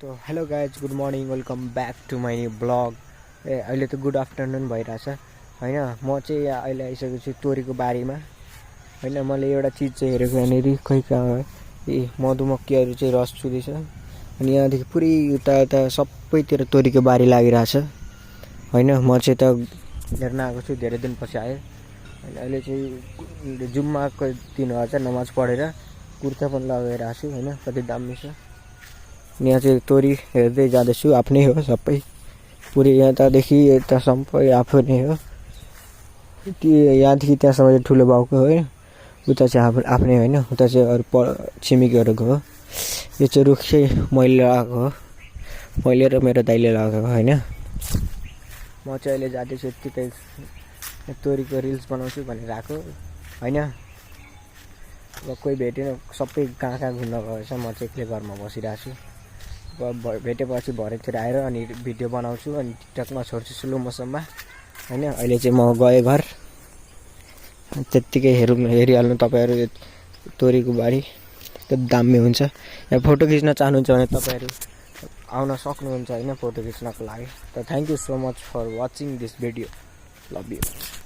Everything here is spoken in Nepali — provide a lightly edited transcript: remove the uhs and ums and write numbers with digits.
तो hello guys, good morning, welcome back to my new blog. अहिले त गुड आफ्टरनुन भइरहेछ होइन। म चाहिँ यहाँ अहिले आइसकेको छु तोरीको बारीमा होइन। मैले एउटा चिज चाहिँ हेरेको यहाँनिर, खै कहाँ मधुमक्खीहरू चाहिँ रस चुँदैछ। अनि यहाँदेखि पुरै उता सबैतिर तोरीको बारी लागिरहेछ होइन। म चाहिँ त हेर्न आएको छु, धेरै दिनपछि आएँ। अनि अहिले चाहिँ जुम्माको दिन भएर चाहिँ नमाज पढेर कुर्ता पनि लगाएर आएको छु होइन। कति दामी छ। यहाँ चाहिँ तोरी हेर्दै जाँदैछु, आफ्नै हो सबै, पुरै यतादेखि यतासम्म आफू नै हो। यहाँदेखि त्यहाँसम्म चाहिँ ठुलो बाउको हो, उता चाहिँ आफ्नै होइन, उता चाहिँ अरू छिमेकीहरूको हो। यो चाहिँ रुख चाहिँ मैले लगाएको हो, मैले र मेरो दाइले लगाएको होइन। म चाहिँ अहिले जाँदैछु यत्तिकै तोरीको रिल्स बनाउँछु भनेर आएको होइन। अब कोही भेटेन, सबै कहाँ कहाँ घुम्न गएछ, म चाहिँ एक्लै घरमा बसिरहेको छु। भेटेपछि भरेतिर आएर अनि भिडियो बनाउँछु अनि टिकटकमा छोड्छु स्लो मोसनमा होइन। अहिले चाहिँ म गएँ घर, त्यत्तिकै हेरिहाल्नु तपाईँहरू। तोरीको बारी त्यो दामी हुन्छ। यहाँ फोटो खिच्न चाहनुहुन्छ भने तपाईँहरू आउन सक्नुहुन्छ होइन, फोटो खिच्नको लागि। त thank you so much for watching this video, love you.